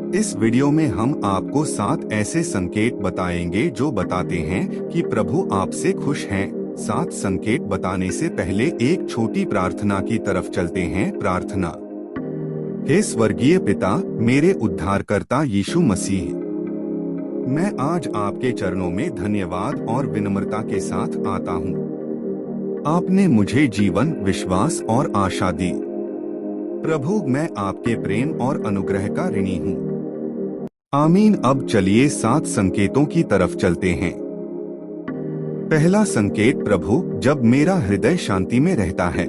इस वीडियो में हम आपको 7 ऐसे संकेत बताएंगे जो बताते हैं कि प्रभु आपसे खुश हैं। 7 संकेत बताने से पहले एक छोटी प्रार्थना की तरफ चलते हैं। प्रार्थना। हे स्वर्गीय पिता, मेरे उद्धारकर्ता यीशु मसीह, मैं आज आपके चरणों में धन्यवाद और विनम्रता के साथ आता हूँ। आपने मुझे जीवन, विश्वास और आशा दी। प्रभु, मैं आपके प्रेम और अनुग्रह का ऋणी हूँ। आमीन। अब चलिए 7 संकेतों की तरफ चलते हैं। पहला संकेत, प्रभु, जब मेरा हृदय शांति में रहता है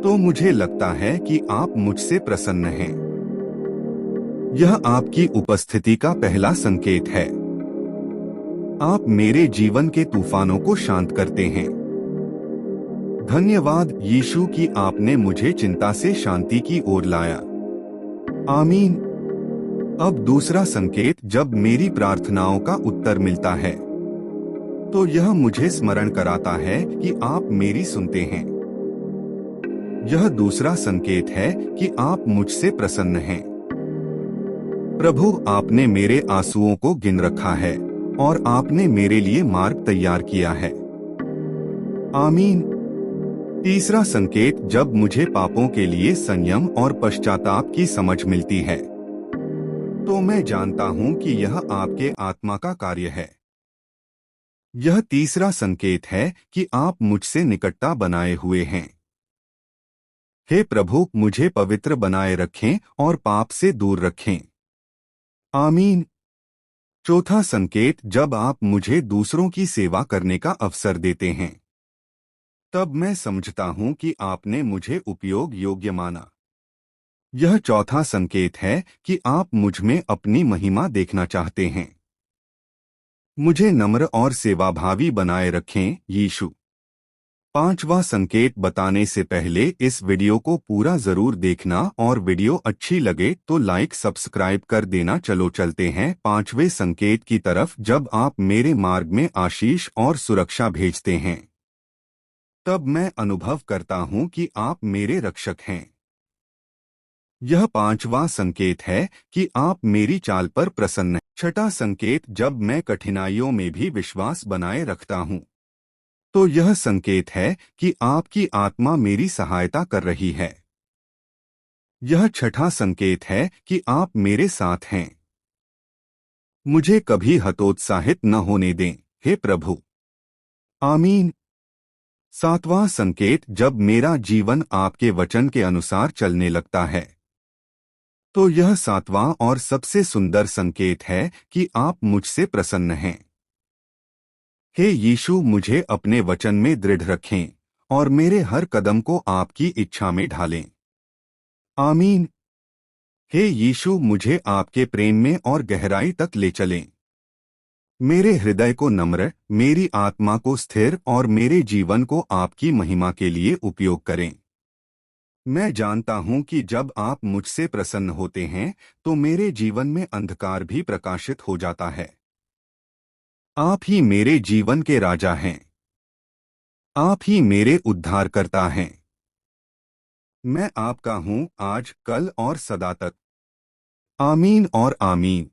तो मुझे लगता है कि आप मुझसे प्रसन्न हैं। यह आपकी उपस्थिति का पहला संकेत है। आप मेरे जीवन के तूफानों को शांत करते हैं। धन्यवाद यीशु कि आपने मुझे चिंता से शांति की ओर लाया। आमीन। अब दूसरा संकेत, जब मेरी प्रार्थनाओं का उत्तर मिलता है तो यह मुझे स्मरण कराता है कि आप मेरी सुनते हैं। यह दूसरा संकेत है कि आप मुझसे प्रसन्न हैं। प्रभु, आपने मेरे आंसुओं को गिन रखा है और आपने मेरे लिए मार्ग तैयार किया है। आमीन। तीसरा संकेत, जब मुझे पापों के लिए संयम और पश्चाताप की समझ मिलती है तो मैं जानता हूं कि यह आपके आत्मा का कार्य है। यह तीसरा संकेत है कि आप मुझसे निकटता बनाए हुए हैं। हे प्रभु, मुझे पवित्र बनाए रखें और पाप से दूर रखें। आमीन। चौथा संकेत, जब आप मुझे दूसरों की सेवा करने का अवसर देते हैं तब मैं समझता हूं कि आपने मुझे उपयोग योग्य माना। यह चौथा संकेत है कि आप मुझ में अपनी महिमा देखना चाहते हैं। मुझे नम्र और सेवाभावी बनाए रखें यीशु। पांचवा संकेत बताने से पहले इस वीडियो को पूरा जरूर देखना और वीडियो अच्छी लगे तो लाइक सब्सक्राइब कर देना। चलो चलते हैं पांचवें संकेत की तरफ। जब आप मेरे मार्ग में आशीष और सुरक्षा भेजते हैं तब मैं अनुभव करता हूं कि आप मेरे रक्षक हैं। यह पांचवा संकेत है कि आप मेरी चाल पर प्रसन्न हैं। छठा संकेत, जब मैं कठिनाइयों में भी विश्वास बनाए रखता हूं तो यह संकेत है कि आपकी आत्मा मेरी सहायता कर रही है। यह छठा संकेत है कि आप मेरे साथ हैं। मुझे कभी हतोत्साहित न होने दें, हे प्रभु। आमीन। सातवां संकेत, जब मेरा जीवन आपके वचन के अनुसार चलने लगता है तो यह सातवां और सबसे सुंदर संकेत है कि आप मुझसे प्रसन्न हैं। हे यीशु, मुझे अपने वचन में दृढ़ रखें और मेरे हर कदम को आपकी इच्छा में ढालें। आमीन। हे यीशु, मुझे आपके प्रेम में और गहराई तक ले चलें। मेरे हृदय को नम्र, मेरी आत्मा को स्थिर और मेरे जीवन को आपकी महिमा के लिए उपयोग करें। मैं जानता हूं कि जब आप मुझसे प्रसन्न होते हैं तो मेरे जीवन में अंधकार भी प्रकाशित हो जाता है। आप ही मेरे जीवन के राजा हैं। आप ही मेरे उद्धारकर्ता हैं। मैं आपका हूं आज, कल और सदा तक। आमीन और आमीन।